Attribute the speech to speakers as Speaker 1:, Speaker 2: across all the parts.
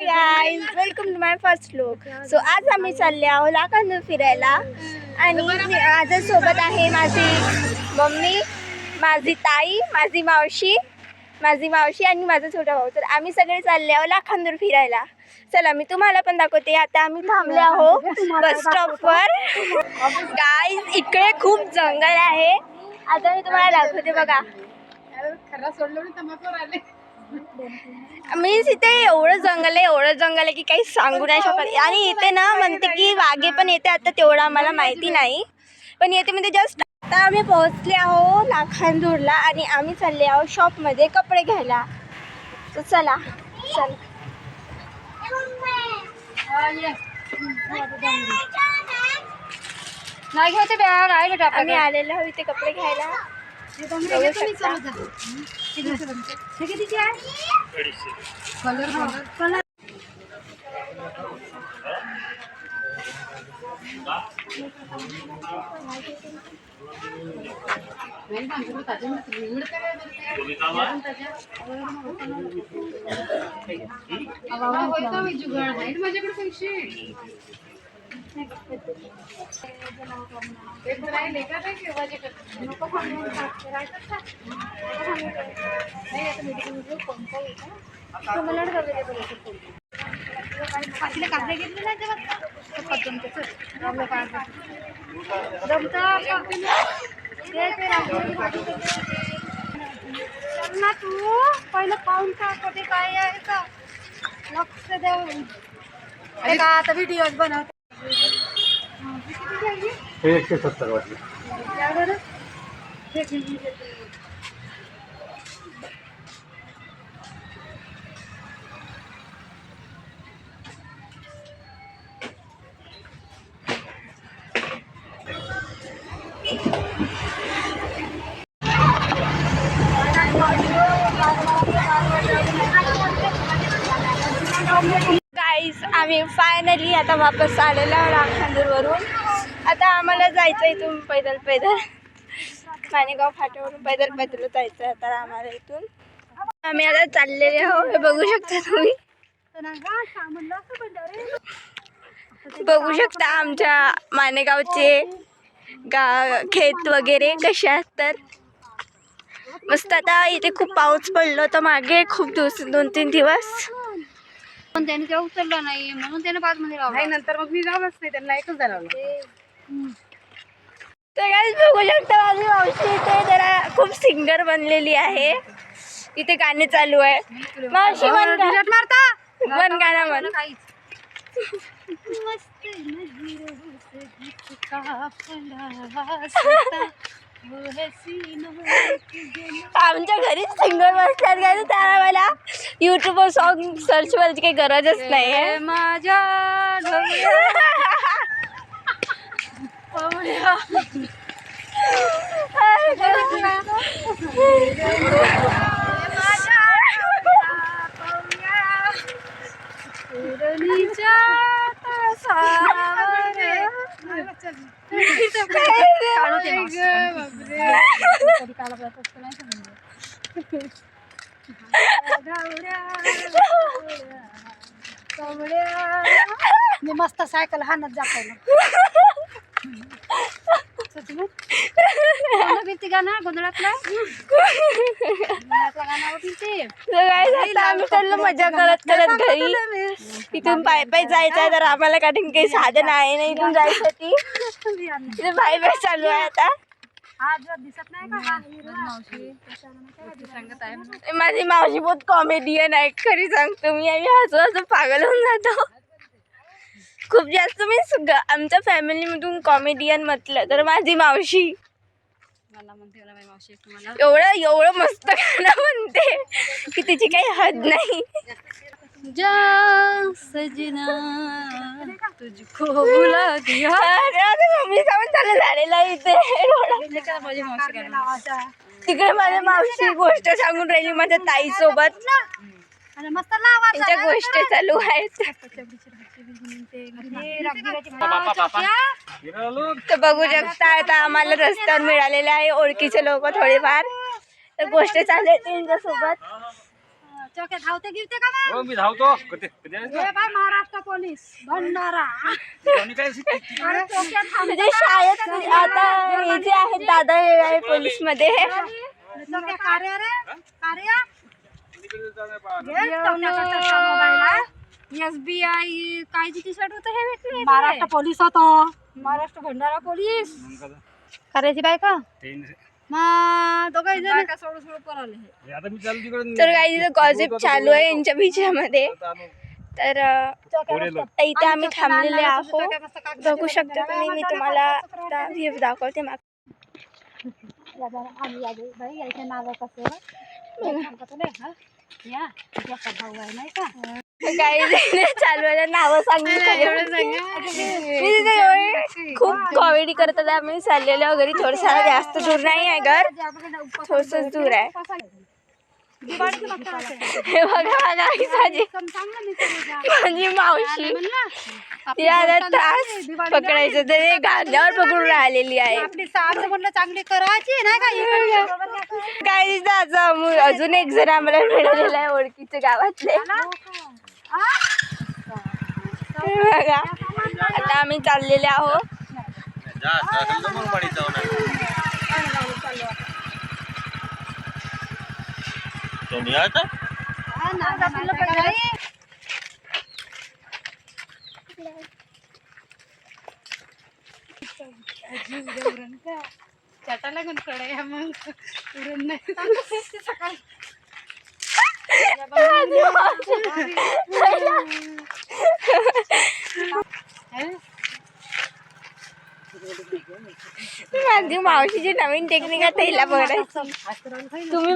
Speaker 1: Guys, welcome to my first vlog. So आज आम्ही चालले आहोत लाखांदूर फिरायला आणि माझ्यासोबत आहे माझी मम्मी, माझी ताई, माझी मावशी आणि माझा छोटा भाऊ. तर आम्ही सगळे चालले आहोत लाखांदूर फिरायला. चला मी तुम्हाला पण दाखवते. आता आम्ही थांबले आहोत बस स्टॉपवर. गाईज, इकडे खूप जंगल आहे. आता मी तुम्हाला दाखवते बघा. मी इथे एवढं जंगल आहे की काही सांगू नाही शकत. आणि इथे ना म्हणते की वाघे पण येते. आता तेवढं आम्हाला माहिती नाही, पण येते म्हणजे जस्ट. आता आम्ही पोहोचले आहोत लाखांदूरला आणि आम्ही चालले आहोत शॉपमध्ये कपडे घ्यायला. तर चला आम्ही आलेलो आहोत इथे कपडे घ्यायला. ना तू पहिलं पाहून का कुठे काय आहे का लक्ष देऊन का आता व्हिडिओ बनवते.
Speaker 2: 170 वाटले.
Speaker 1: गाईज, आम्ही फायनली आता वापस आलेलो आहोत लाखांदूरवरून. आता आम्हाला जायचं इथून पैदल माणेगाव फाट्यावरून पैदल जायचं आता आम्हाला इथून. आम्ही आता चाललेले आहोत. हे बघू शकता तुम्ही. बघू शकता आमच्या माणेगावचे खेत वगैरे कसे आहेत. तर मस्त. आता इथे खूप पाऊस पडलो होता मागे खूप 2-3 दिवस.
Speaker 3: पण त्याने तेव्हा उचलला नाही म्हणून त्याने 5 मध्ये लावला.
Speaker 1: नंतर मग मी लावलंच नाही, त्यांना एकच झालं. तर गाईज, बघू शकता माझी मावशी इथे जरा खूप सिंगर बनलेली आहे. इथे गाणे चालू आहे. मावशी मन गाणं म्हण. आमच्या घरी सिंगर बसतात काय, त्याला मला युट्यूबवर सॉन्ग सर्च करायची काही गरजच नाही.
Speaker 3: माझ्या मी मस्त सायकल हाणत जातो ना. गाणं गोंधळातला
Speaker 1: आम्ही चाललो मजा करत घरी. इथून पाय जायचं तर आम्हाला कारण काही साधन आहे नाही इथून जायसाठी. पाय चालू आहे आता.
Speaker 3: दिसत नाही का
Speaker 1: माझी मावशी बहुत कॉमेडियन आहे खरी सांगतो मी. आम्ही हसू पागल होऊन जातो खूप जास्त. मी आमच्या फॅमिलीमधून कॉमेडियन म्हटलं तर माझी मावशी. एवढं मस्त गाणं म्हणते की तिची काही हद नाही.
Speaker 3: जा सजना तुझको बुला दिया.
Speaker 1: मम्मी सामान चालू झालेला इथे. तिकडे माझ्या मावशी गोष्ट सांगून राहिली माझ्या ताई सोबत. त्यांच्या गोष्टी चालू आहेत. तर बघू शकता आता आम्हाला रस्त्यावर मिळालेले आहे ओळखीचे लोक थोडेफार. तर गोष्ट चालू आहे त्यांच्यासोबत.
Speaker 3: चौक्या धावते गिरते का मग?
Speaker 2: हो मी धावतो कधी कधी
Speaker 3: हे बाय महाराष्ट्र पोलीस भंडारा
Speaker 2: कोणी काय
Speaker 3: अरे चौक्या
Speaker 1: म्हणजे शाळेत आता हे जे आहेत दादा हे आहे पोलीस मध्ये
Speaker 3: चौक्या कार्य रे कार्य SBI कायची टी शर्ट होतं हे भेटले महाराष्ट्र पोलीस होतो महाराष्ट्र भंडारा पोलीस कार्याची बायका मग दोघं जण का सोडून सोडून पळाले
Speaker 2: आता मी चालू तिकडे
Speaker 1: तर काही गॉसिप चालू आहे यांच्या बीचमध्ये. तर इथे आम्ही थांबलेले आहोत, बघू शकता तुम्ही. मी तुम्हाला व्ह्यू दाखवते माग. काही चालू आहे नावं खूप कॉमेडी करतात. आम्ही चाललेलो वगैरे थोडंसं जास्त दूर नाही आहे, घर थोडंसं दूर आहे. हे बघा माझी मावशी तिला त्रास पकडायचं तर गांध्यावर पकडून राहिलेली आहे.
Speaker 3: आपली साथ म्हणलं चांगली करायची नाही का
Speaker 1: काही अजून एक जण आम्हाला मिळालेला आहे ओळखीचे गावातले. बघा आता आम्ही चाललेले आहोत.
Speaker 3: चटा लागून कडे मग उरण नाही सकाळी
Speaker 1: माझी मावशीची नवीन टेक्निक आहे त्याला बघायचं. तुम्ही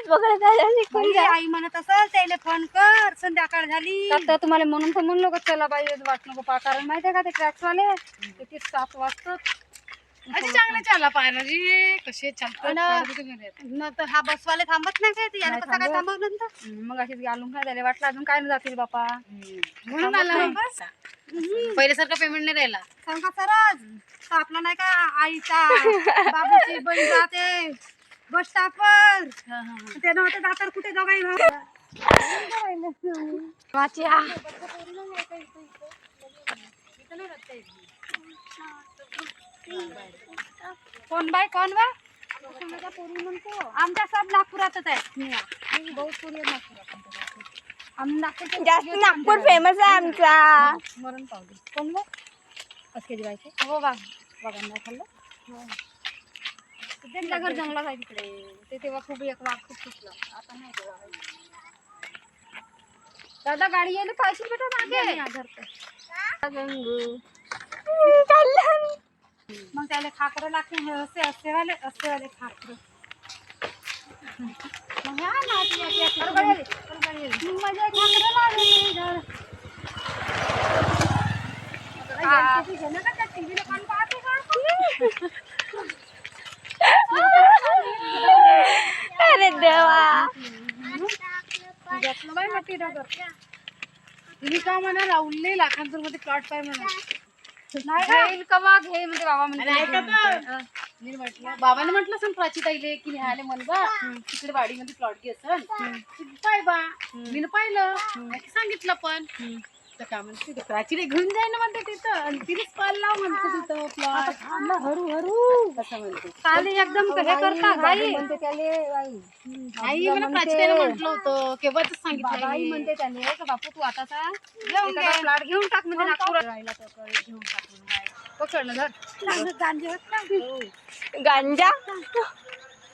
Speaker 1: बघत
Speaker 3: आई म्हणत असेल त्याला फोन कर संध्याकाळ झाली तर तुम्हाला म्हणून तर म्हणलो का चला बाई वाट नको पा कारण माहितीये का ते ट्रॅक्स वाले किती 7 वाजतात चांगले चालला पाहिजे जी कसे चालतात तर हा बसवाले थांबत नाही काय याने कसं काय थांबवलं तर मग अशीच घालून काय झाले वाटलं अजून काय नाही जातील बापा म्हणून आलं पहिल्यासारखं पेमेंट नाही राहिला सांगा सरच आपला नाही का आईचा बाबूची बहीण जाते बस स्टॉपवर ते नव्हते जातात कुठे दोघाही कोण बाय कोण बा आमच्या सब नागपुरातच आहे
Speaker 1: जास्त नागपूर फेमस आहे आमचा.
Speaker 3: मरण पावली कोण बा कसकेजी बायचे हो बा बघा नाही खाल्लं त्यांच्या घर जंगलात आहे तिकडे ते तेव्हा खूप एक वाघ खूप सुटला आता नाही तेव्हा दादा गाडी यायला पाहिजे बेटा मग त्याला खाकर लागते असे वाले खाकर मग माझ्या
Speaker 1: अरे देवा
Speaker 3: तुम्ही का म्हणा राहुलले लाखांतूर मध्ये प्लॉट पाय म्हणा नाही कवा घे म्हणजे बाबा म्हणजे म्हटलं बाबाने म्हटलं सण प्राची ताईले की न्यायले म्हण बा तिकडे वाडीमध्ये प्लॉट घे सण पाय बा मी पाहिलं सांगितलं पण तर का म्हणते प्राचीला घेऊन जाय ना म्हणते तिथं आणि तिनेच पाल लाव म्हणते तिथं प्लॉट हरू कसं म्हणते काल एकदम हे करता बाई म्हणते त्याले आई मला प्राचीला म्हटलं होतं केव्हाच सांगितलं आई म्हणते त्याने का बापू तू आताचा प्लॉट घेऊन टाक म्हणजे नागपूर राहिला तर घेऊन टाकून पकडलं धर
Speaker 1: गांजा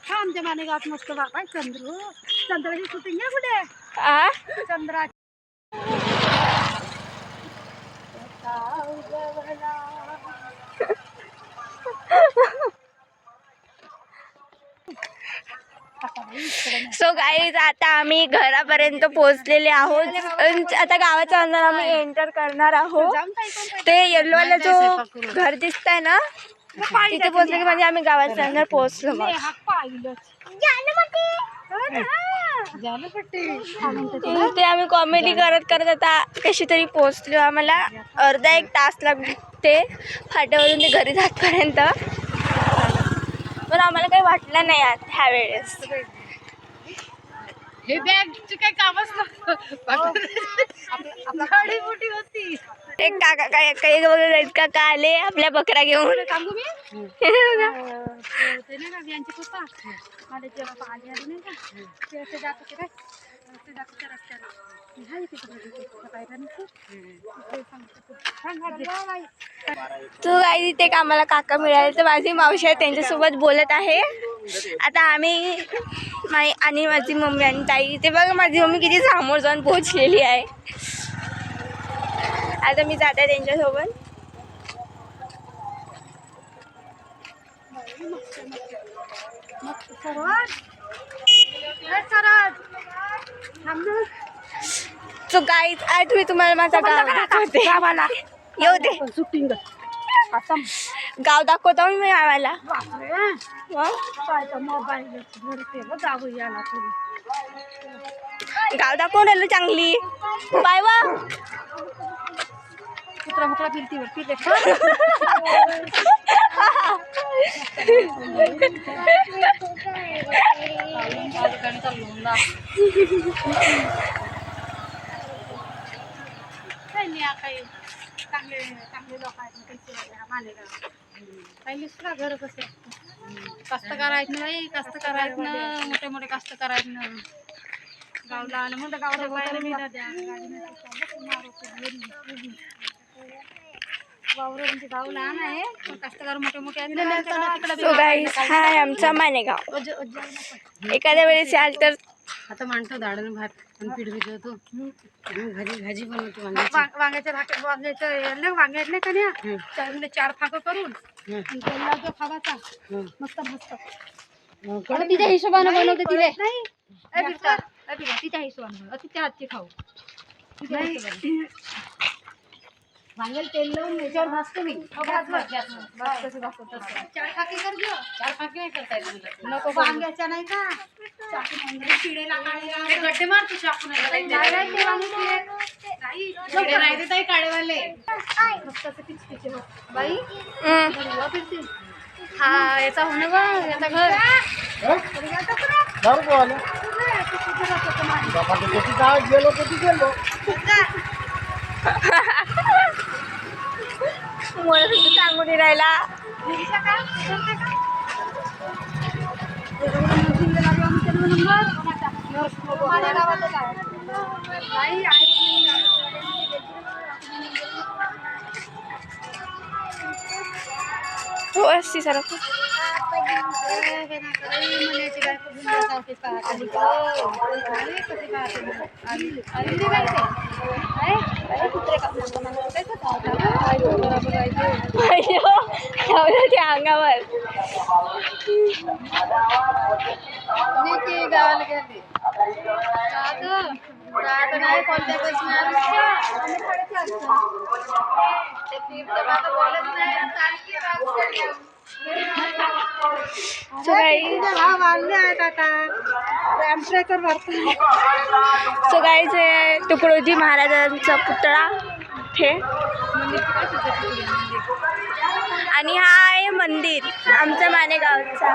Speaker 3: हा आमच्या मानेगावात मस्त बाबा चंद्राची शूटिंग आहे कुठे चंद्रा
Speaker 1: सो गाईज आता आम्ही घरापर्यंत पोहोचलेले आहोत. आता गावाचा अंदर आम्ही एंटर करणार आहोत. ते येल्लो वाला जो घर दिसतंय ना तिथे पोहोचले की म्हणजे आम्ही गावाच्या अंदर पोहोचलो. ते आम्ही कॉमेडी करत करत आता कशी तरी पोहोचलो. आम्हाला अर्धा 1 तास लागते फाट्यावरून ते घरी जातपर्यंत, पण आम्हाला काही वाटलं नाही ह्या वेळेस.
Speaker 3: हे बॅगची काही कामच नव्हतं. गाडी मोठी होती.
Speaker 1: एक काका काय काही वगैरे काका आले आपल्या बकरा घेऊन.
Speaker 3: सांगू मी ते नाही का यांची पप्पा माझे जे बाबा आले आले नाही का ते असे जात होते काय ते जात होते रस्त्याला
Speaker 1: तो काही तिथे कामाला काका मिळाले तर माझी मावशी आहे त्यांच्यासोबत बोलत आहे. आता आम्ही आणि माझी मम्मी आणि ताई ते बघा माझी मम्मी किती समोर जाऊन पोहोचलेली आहे. आता मी जाते त्यांच्यासोबत. तो गाई आज मी तुम्हाला माझा गाव दाखवते. येऊ दे
Speaker 3: शूटिंग
Speaker 1: गाव दाखवतो मी आम्हाला. गाव दाखवून राहिलं चांगली. बाय वा
Speaker 3: कुत्रा मुकला फिरतीवर फिरते काही चांगले चांगले लोक आहेत पैसे मालेगाव काही सुद्धा घर कसे कास्तकार आहेत ना बाई कास्तकार आहेत ना मोठे मोठे कास्तकार आहेत ना गावला आलं म्हणतं गावाला बाहेर मी द्या वावर म्हणजे गाव लहान आहे पण कास्तकार मोठे मोठे आहेत.
Speaker 1: सो गाईस हा आहे आमचा मानेगाव. एखाद्या वेळेस याल तर
Speaker 3: आता मांडतो डाळण भात आणि पीठ भिजवतो भाजी भाजी बनवतो वांग्याच्या वांगे आहेत नाही का त्यामध्ये 4 फाकं करून तेलला जो खावाचा मस्त मस्त तिच्या हिशोबाने बनवते तिले नाही तिच्या हिशोबाने तिच्या हातची खाऊ वांग्याला तेल लावून याच्यावर भाजतो मी 4 फाके करजो 4 फाके नाही करता येत नको वांग्याच्या नाही का चिडेला गड्डे मारतो चाकून राहते ताई काळेवाले मस्त किचकिचे बाई हा याचा हो ना बा याचा घर
Speaker 1: मला सुद्धा सांगून राहिला. हो असती सर अंगावर
Speaker 3: गावाला गेले नाही कोणत्या
Speaker 1: सो गाईज तुकडोजी महाराजांचा पुतळा हे आणि हा आहे मंदिर आमच्या मानेगावचा.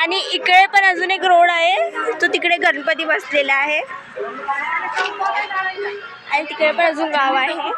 Speaker 1: आणि इकडे पण अजून एक रोड आहे तो तिकडे गणपती बसलेला आहे आणि तिकडे पण अजून गाव आहे.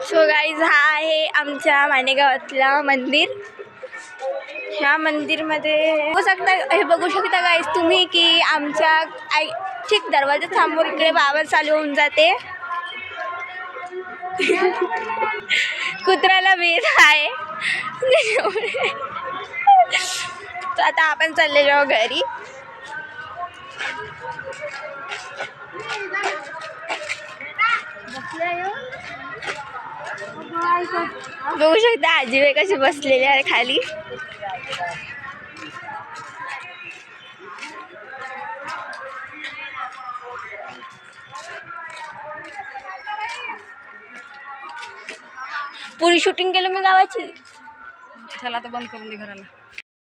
Speaker 1: सो गाईज हा आहे आमच्या मानेगावातला मंदिर. ह्या मंदिरमध्ये बघू शकता गाईज तुम्ही की आमच्या ठीक दरवाजा समोर इकडे वावर चालू होऊन जाते. कुत्र्याला भीत आहे. तर आता आपण चालले जाऊ घरी. बघू शकता आजीबाई कशी बसलेली आहे खाली. पुरी शूटिंग केलं मी गावाची.
Speaker 3: चला तर बंद करून दे घराला.